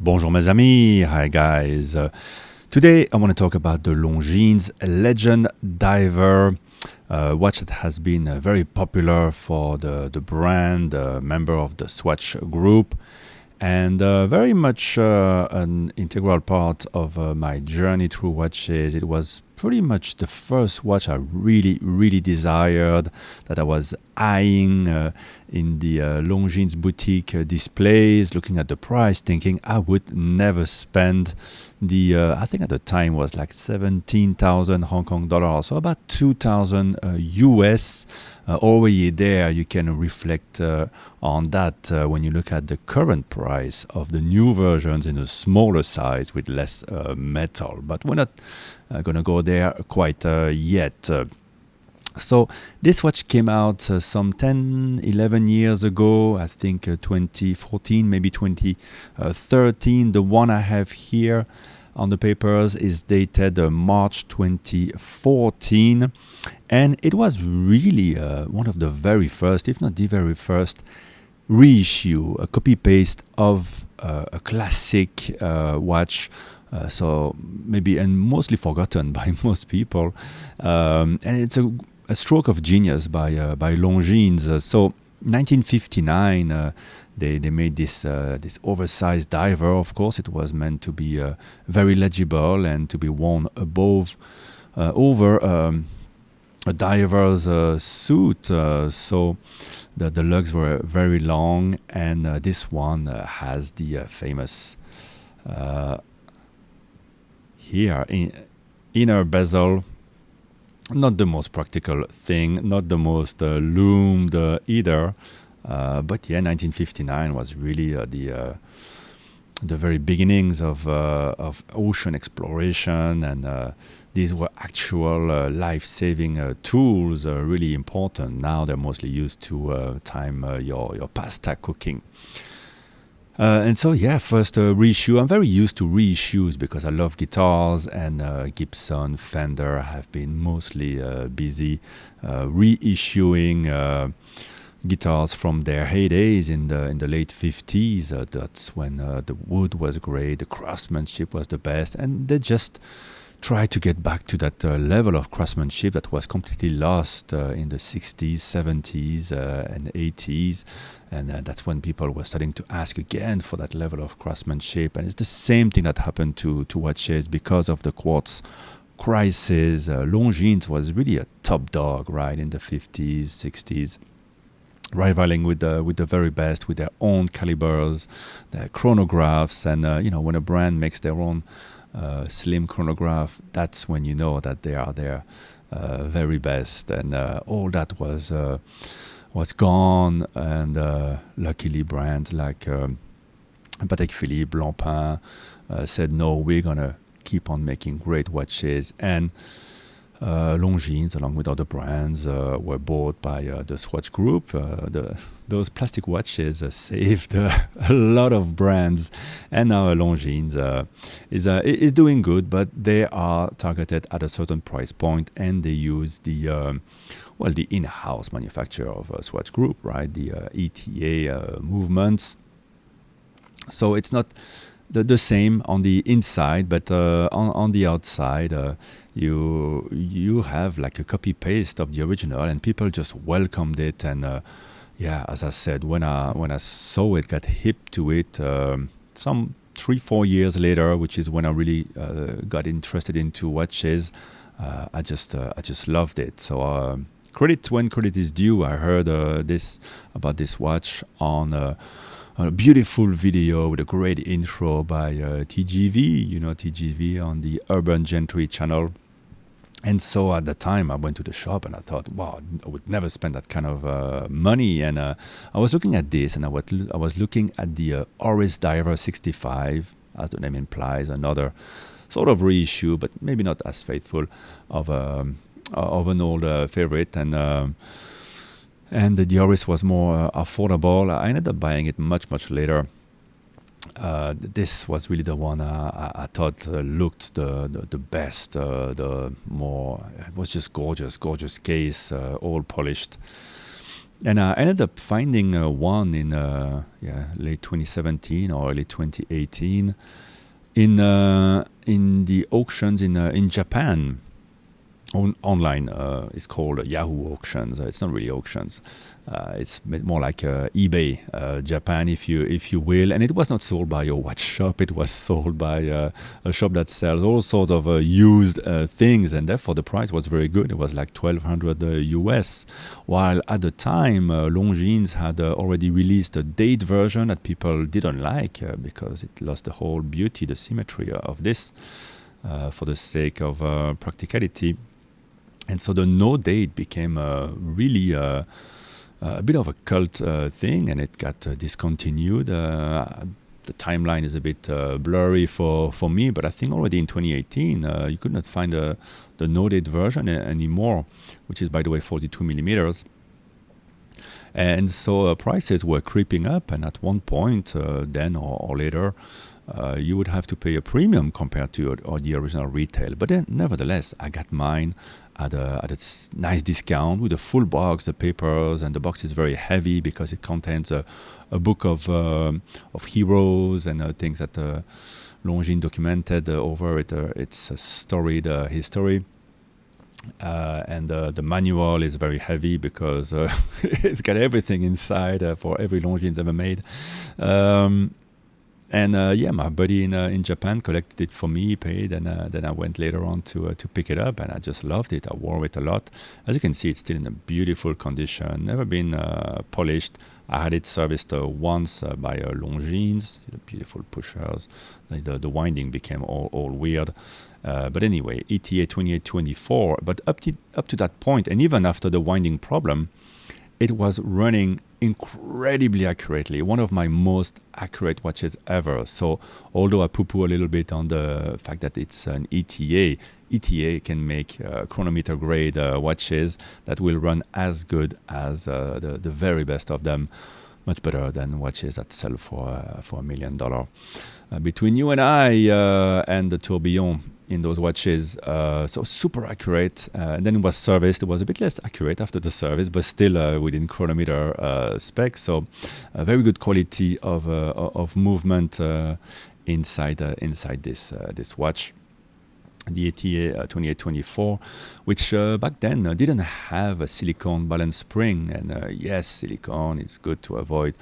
Bonjour mes amis, hi guys. Today I want to talk about the Longines Legend Diver watch that has been very popular for the brand, member of the Swatch group, and very much an integral part of my journey through watches. It was pretty much the first watch I really desired, that I was eyeing in the Longines boutique displays, looking at the price, thinking I would never spend the, I think at the time was like 17,000 Hong Kong dollars, so about 2,000 US. Already there, you can reflect on that when you look at the current price of the new versions in a smaller size with less metal. But we're not going to go there quite yet. So this watch came out some 10, 11 years ago, I think 2014, maybe 2013. The one I have here on the papers is dated March 2014. And it was really one of the very first, if not the very first, reissue, a copy-paste of a classic watch. So maybe, and mostly forgotten by most people. And it's a stroke of genius by Longines. So 1959, they made this oversized diver. Of course, it was meant to be very legible and to be worn over a diver's suit. So the lugs were very long, and this one has the famous here inner bezel. Not the most practical thing, not the most loomed either, but yeah, 1959 was really the very beginnings of ocean exploration, and these were actual life-saving tools, really important. Now they're mostly used to time your pasta cooking. And so, yeah, first reissue. I'm very used to reissues because I love guitars, and Gibson, Fender have been mostly busy reissuing guitars from their heydays in the late 50s. That's when the wood was great, the craftsmanship was the best, and they just try to get back to that level of craftsmanship that was completely lost in the 60s, 70s, and 80s. And that's when people were starting to ask again for that level of craftsmanship. And it's the same thing that happened to watches because of the quartz crisis. Longines was really a top dog, right, in the 50s, 60s. Rivaling with the very best, with their own calibers, their chronographs, and when a brand makes their own slim chronograph, that's when you know that they are their very best. And all that was gone, and luckily brands like Patek Philippe, Blancpain said, no, we're gonna keep on making great watches. And Longines, along with other brands, were bought by the Swatch group. Those plastic watches saved a lot of brands, and now Longines is doing good, but they are targeted at a certain price point, and they use the in-house manufacturer of Swatch group, right? The ETA movements. So it's not the same on the inside, but on the outside, you have like a copy paste of the original, and people just welcomed it. And as I said, when I saw it, got hip to it, some 3-4 years later, which is when I really got interested into watches. I just loved it. So credit when credit is due. I heard about this watch on a beautiful video with a great intro by TGV, TGV on the Urban Gentry channel. And so at the time I went to the shop and I thought, wow, I would never spend that kind of money. And I was looking at this, and I was looking at the Oris Diver 65, as the name implies, another sort of reissue, but maybe not as faithful of an old favorite. And the Oris was more affordable. I ended up buying it much later. This was really the one I thought looked the best, the more. It was just gorgeous case, all polished. And I ended up finding one in late 2017 or early 2018 in the auctions in Japan. Online. It's called Yahoo Auctions. It's not really auctions. It's more like eBay Japan, if you will. And it was not sold by a watch shop. It was sold by a shop that sells all sorts of used things, and therefore the price was very good. It was like 1,200 US. While at the time, Longines had already released a date version that people didn't like because it lost the whole beauty, the symmetry of this, for the sake of practicality. And so the no date became really a bit of a cult thing, and it got discontinued. The timeline is a bit blurry for me, but I think already in 2018 you could not find the no date version anymore, which is, by the way, 42 millimeters. And so prices were creeping up, and at one point, then or later, you would have to pay a premium compared to the original retail. But then, nevertheless, I got mine at a nice discount with a full box, the papers, and the box is very heavy because it contains a book of heroes and things that Longines documented over it. It's a storied history. And the manual is very heavy because it's got everything inside for every Longines ever made. My buddy in Japan collected it for me, paid, and then I went later on to pick it up, and I just loved it. I wore it a lot. As you can see, it's still in a beautiful condition, never been polished. I had it serviced once by Longines, beautiful pushers. The winding became all weird. But anyway, ETA 2824. But up to that point, and even after the winding problem, it was running incredibly accurately, one of my most accurate watches ever. So although I poo-poo a little bit on the fact that it's an ETA can make chronometer grade watches that will run as good as the very best of them, much better than watches that sell for $1 million. Between you and I and the tourbillon in those watches, so super accurate. And then it was serviced. It was a bit less accurate after the service, but still within chronometer specs. So very good quality of movement inside this watch. The ETA 2824, which back then didn't have a silicone balance spring. And yes, silicone is good to avoid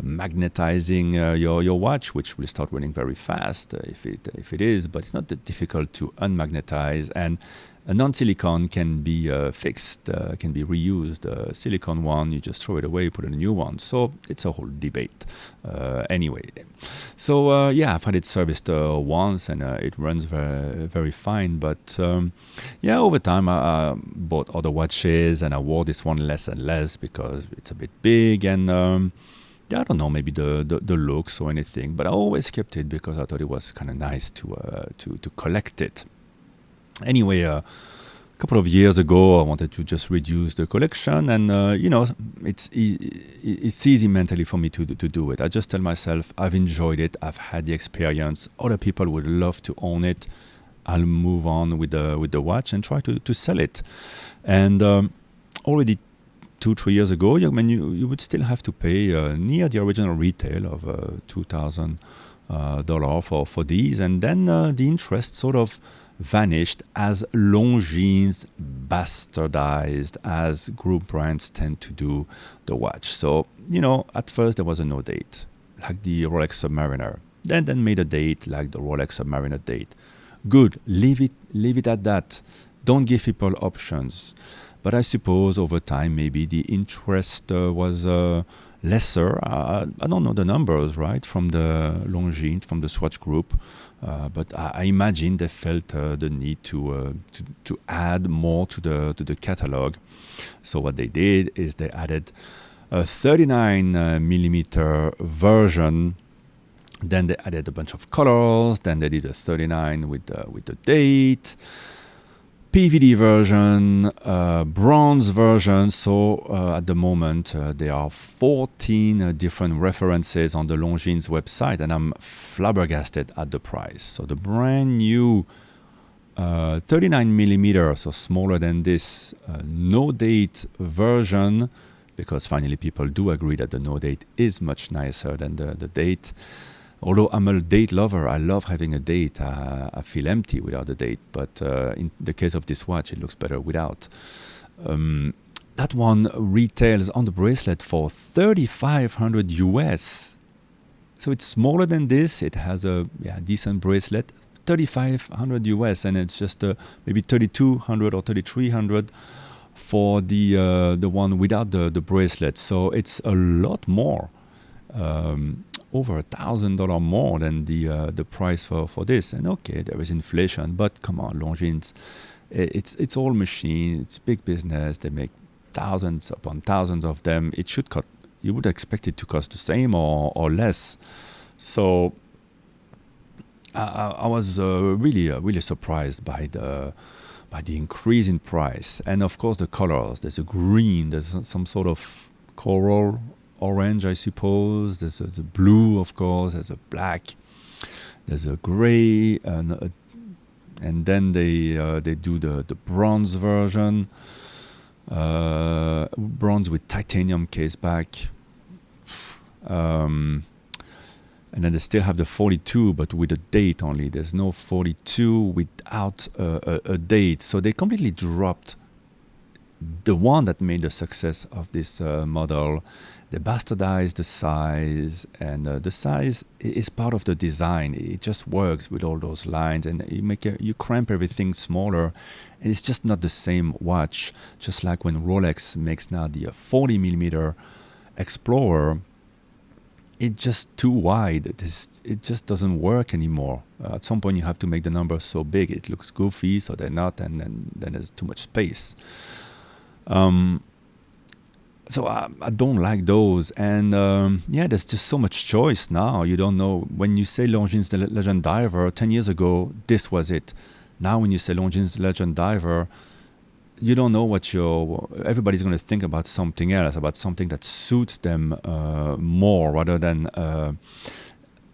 magnetizing your watch, which will start running very fast if it is, but it's not that difficult to unmagnetize. And a non-silicone can be fixed, can be reused. Silicone one, you just throw it away, put in a new one. So it's a whole debate. Anyway, so I've had it serviced once, and it runs very, very fine. But over time I bought other watches, and I wore this one less and less because it's a bit big, and I don't know, maybe the looks or anything, but I always kept it because I thought it was kind of nice to collect it. Anyway, a couple of years ago, I wanted to just reduce the collection, and it's easy mentally for me to do it. I just tell myself, I've enjoyed it, I've had the experience. Other people would love to own it. I'll move on with the watch and try to sell it. And already 2-3 years ago, you would still have to pay near the original retail of $2,000 for these, and then the interest sort of vanished as Longines bastardized, as group brands tend to do the watch. So at first there was a no date, like the Rolex Submariner. Then made a date like the Rolex Submariner date. Good, leave it at that. Don't give people options. But I suppose over time, maybe the interest was lesser. I don't know the numbers, right, from the Longines, from the Swatch Group. But I imagine they felt the need to add more to the catalog. So what they did is they added a 39 millimeter version. Then they added a bunch of colors. Then they did a 39 with the date. PVD version, bronze version. So at the moment, there are 14 different references on the Longines website, and I'm flabbergasted at the price. So the brand new 39 millimeter, so smaller than this, no date version because finally people do agree that the no date is much nicer than the date. Although I'm a date lover, I love having a date. I feel empty without a date. But in the case of this watch, it looks better without. That one retails on the bracelet for $3,500 US. So it's smaller than this. It has a decent bracelet, $3,500 US, and it's just maybe $3,200 or $3,300 for the one without the bracelet. So it's a lot more. Over $1,000 more than the price for this. And okay, there is inflation, but come on, Longines, it's all machine, it's big business. They make thousands upon thousands of them. It should cost. You would expect it to cost the same or less. So I was really surprised by the increase in price, and of course the colors. There's a green. There's some sort of coral. Orange, I suppose. There's a blue, of course. There's a black. There's a gray, and then they do the bronze version, bronze with titanium case back, and then they still have the 42, but with a date only. There's no 42 without a date. So they completely dropped the one that made the success of this model. They bastardized the size, and the size is part of the design. It just works with all those lines, and you cramp everything smaller, and it's just not the same watch. Just like when Rolex makes now the 40 millimeter Explorer, it's just too wide. It just doesn't work anymore. At some point, you have to make the numbers so big it looks goofy, so they're not, and then there's too much space. So I don't like those, and there's just so much choice now. You don't know. When you say Longines the Legend Diver 10 years ago, this was it. Now when you say Longines the Legend Diver, you don't know what everybody's going to think about something else, about something that suits them more rather than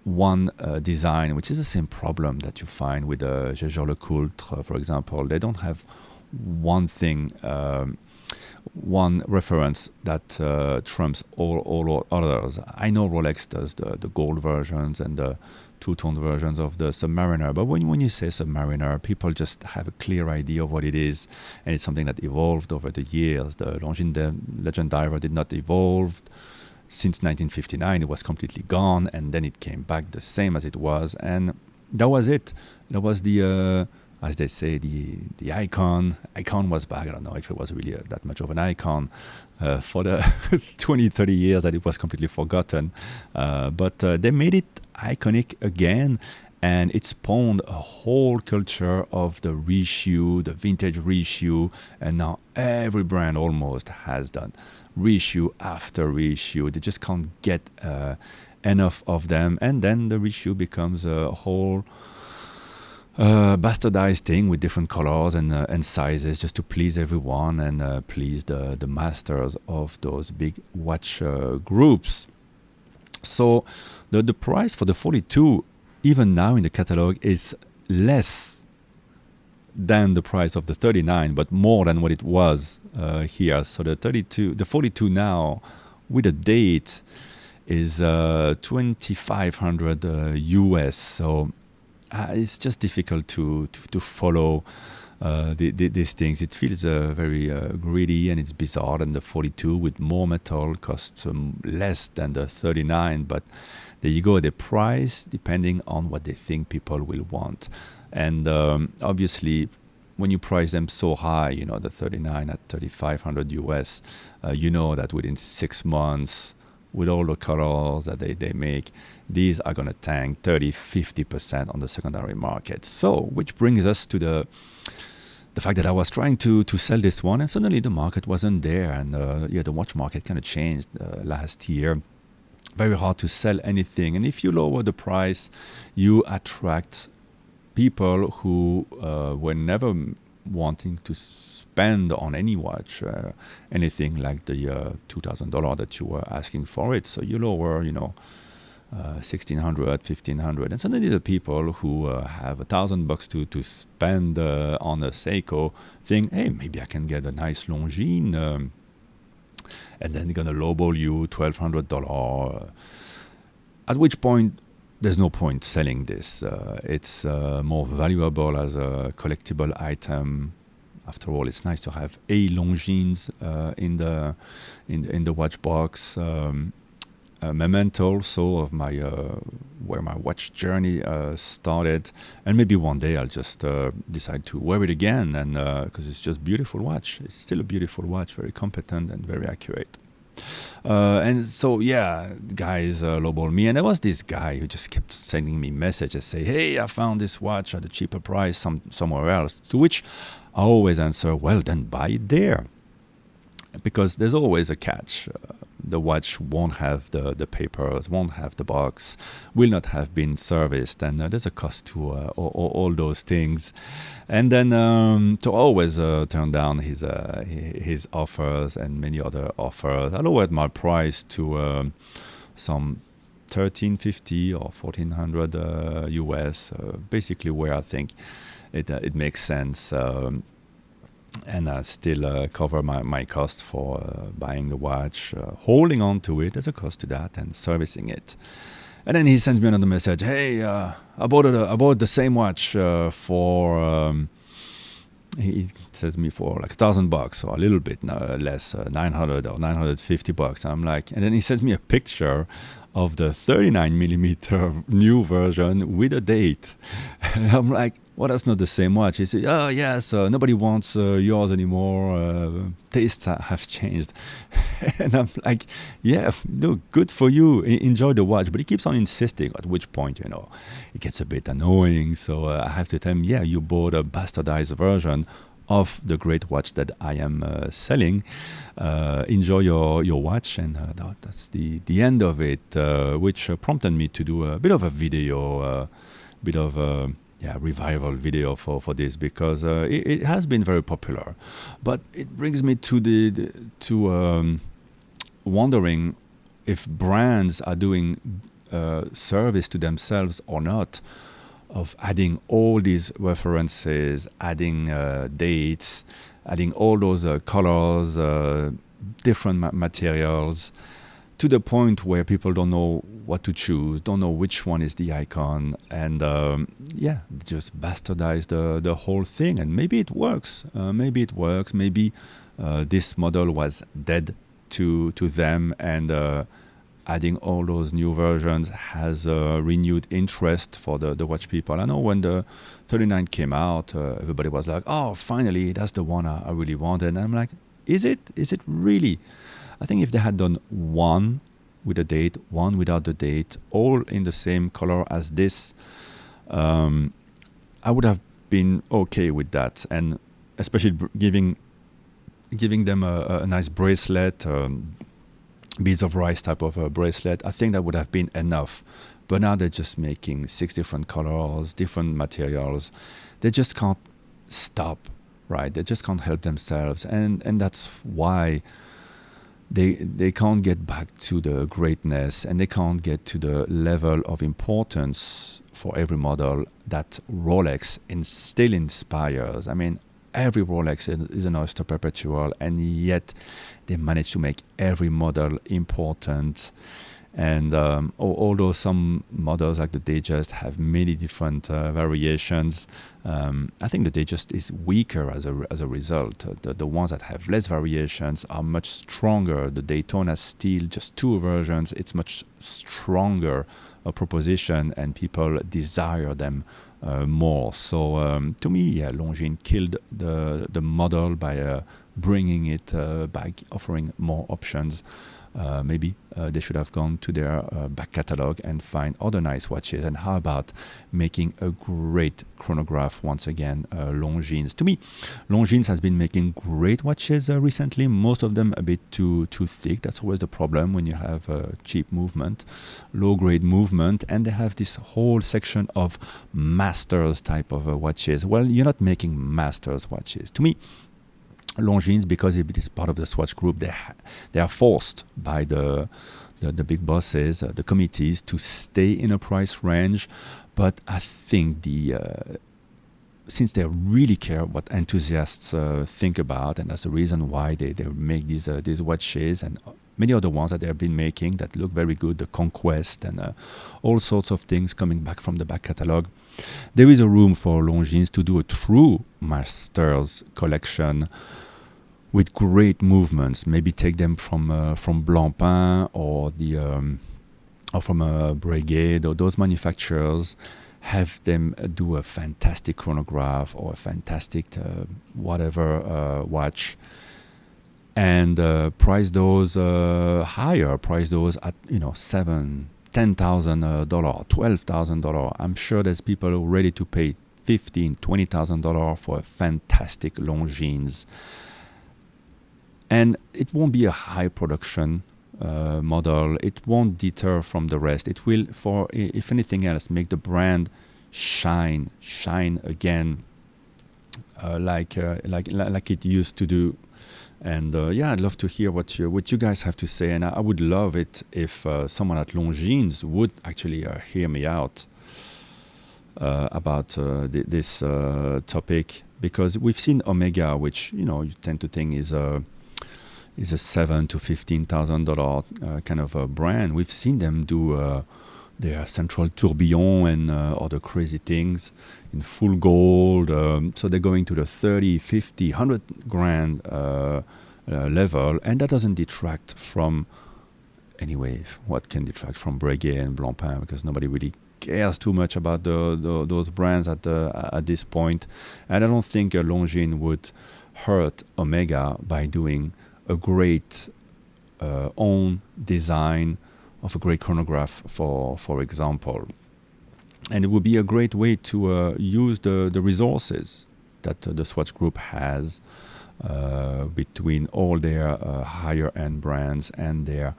one design, which is the same problem that you find with the Jaeger-LeCoultre, for example. They don't have one thing, one reference that trumps all others. I know Rolex does the gold versions and the two-tone versions of the Submariner, but when you say Submariner, people just have a clear idea of what it is, and it's something that evolved over the years. The Longines the Legend Diver did not evolve. Since 1959, it was completely gone, and then it came back the same as it was, and that was it. That was the as they say, the icon. Icon was back. I don't know if it was really that much of an icon for the 20, 30 years that it was completely forgotten. But they made it iconic again, and it spawned a whole culture of the reissue, the vintage reissue, and now every brand almost has done reissue after reissue. They just can't get enough of them, and then the reissue becomes a whole bastardized thing with different colors and sizes, just to please everyone and please the masters of those big watch groups. So the price for the 42, even now in the catalog, is less than the price of the 39, but more than what it was here. So the 42 now with a date is $2,500 US. So it's just difficult to follow these things. It feels very greedy, and it's bizarre. And the 42 with more metal costs less than the 39. But there you go. The price depending on what they think people will want. And obviously, when you price them so high, the 39 at $3,500 US, you know that within 6 months, with all the colors that they make, these are going to tank 30-50% on the secondary market. So, which brings us to the fact that I was trying to sell this one, and suddenly the market wasn't there. And the watch market kind of changed last year. Very hard to sell anything. And if you lower the price, you attract people who were never wanting to spend on any watch, anything like the $2,000 that you were asking for it. So you lower, $1,600, $1,500, and suddenly the people who have $1,000 to spend on a Seiko think, hey, maybe I can get a nice Longines and then they're gonna lowball you $1,200. At which point, there's no point selling this. It's more valuable as a collectible item. After all, it's nice to have a Longines in the watch box. A memento also of my where my watch journey started, and maybe one day I'll just decide to wear it again, and because it's just beautiful watch. It's still a beautiful watch, very competent and very accurate. And so yeah, guys lowball me, and there was this guy who just kept sending me messages, say, "Hey, I found this watch at a cheaper price somewhere else." To which I always answer, "Well, then buy it there," because there's always a catch. The watch won't have the papers, won't have the box, will not have been serviced, and there's a cost to all those things. And then to always turn down his offers and many other offers, I lowered my price to some 1350 or 1400 US, basically where I think it makes sense. And still cover my cost for buying the watch, holding on to it. There's a cost to that, and servicing it. And then he sends me another message. Hey, I bought the same watch for. He says me for like $1,000 or a little bit less, 900 or $950. I'm like, and then he sends me a picture of the 39mm new version with a date. And I'm like, well, that's not the same watch. He said, oh, yes, nobody wants yours anymore. Tastes have changed. And I'm like, yeah, no, good for you. Enjoy the watch. But he keeps on insisting, at which point, it gets a bit annoying. So I have to tell him, yeah, you bought a bastardized version of the great watch that I am selling. Enjoy your watch, and that's the end of it, which prompted me to do a bit of a video, revival video for this, because it has been very popular. But it brings me to wondering if brands are doing service to themselves or not, of adding all these references, adding dates, adding all those colors, different materials, to the point where people don't know what to choose, don't know which one is the icon, and just bastardize the whole thing. And maybe it works. Maybe this model was dead to them, and adding all those new versions has renewed interest for the watch people. I know when the 39 came out, everybody was like, oh, finally, that's the one I really wanted. And I'm like, is it? Is it really? I think if they had done one with a date, one without the date, all in the same color as this, I would have been okay with that. And especially giving them a nice bracelet, beads of rice type of a bracelet, I think that would have been enough. But now they're just making 6 different colors, different materials. They just can't stop, right? They just can't help themselves, and that's why they can't get back to the greatness, and they can't get to the level of importance for every model that Rolex still inspires. I mean, every Rolex is an Oyster Perpetual, and yet they manage to make every model important. And although some models like the Datejust have many different variations, I think the Datejust is weaker as a result. The ones that have less variations are much stronger. The Daytona Steel, just 2 versions, it's much stronger a proposition, and people desire them more. So to me, Longines killed the model by bringing it back, offering more options. Maybe they should have gone to their back catalog and find other nice watches. And how about making a great chronograph once again, Longines? To me, Longines has been making great watches recently, most of them a bit too thick. That's always the problem when you have cheap movement, low-grade movement, and they have this whole section of masters type of watches. Well, you're not making masters watches. To me, Longines, because it is part of the Swatch Group, they are forced by the big bosses, the committees, to stay in a price range. But I think the since they really care what enthusiasts think about, and that's the reason why they make these watches and many other ones that they have been making that look very good, the Conquest and all sorts of things coming back from the back catalog. There is a room for Longines to do a true masters collection with great movements. Maybe take them from Blancpain or or from Breguet, or those manufacturers. Have them do a fantastic chronograph or a fantastic whatever watch, and price those higher. Price those at $7,000-$10,000, $12,000. I'm sure there's people ready to pay $15,000-$20,000 for a fantastic Longines, and it won't be a high production model. It won't deter from the rest. It will, for if anything else, make the brand shine again, like it used to do. And I'd love to hear what you guys have to say. And I would love it if someone at Longines would actually hear me out about this topic, because we've seen Omega, which you tend to think is a $7,000 to $15,000 kind of a brand. We've seen them do their Central Tourbillon and other crazy things in full gold. So they're going to the 30, 50, 100 grand level, and that doesn't detract from, anyway, what can detract from Breguet and Blancpain, because nobody really cares too much about those brands at this point. And I don't think a Longines would hurt Omega by doing a great own design of a great chronograph, for example. And it would be a great way to use the resources that the Swatch Group has between all their higher end brands and their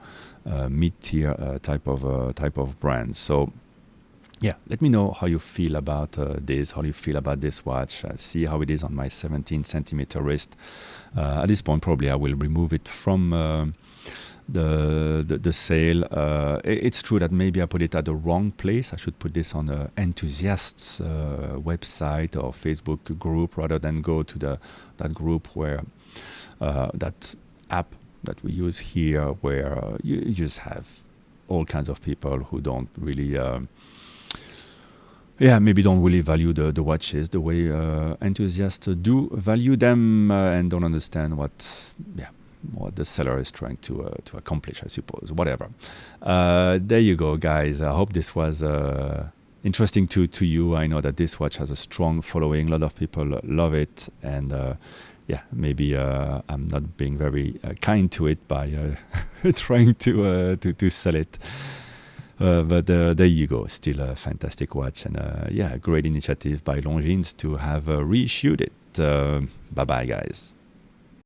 mid-tier type of brands. So yeah, let me know how you feel about this, how you feel about this watch. See how it is on my 17 centimeter wrist. At this point, probably I will remove it from the sale. It's true that maybe I put it at the wrong place. I should put this on the enthusiasts website or Facebook group, rather than go to that group where that app that we use here, where you just have all kinds of people who don't really maybe don't really value the watches the way enthusiasts do value them, and don't understand what the seller is trying to accomplish, I suppose. Whatever. There you go, guys. I hope this was interesting to you. I know that this watch has a strong following. A lot of people love it, and maybe I'm not being very kind to it by trying to sell it. But there you go. Still a fantastic watch, and a great initiative by Longines to have reissued it. Bye-bye, guys.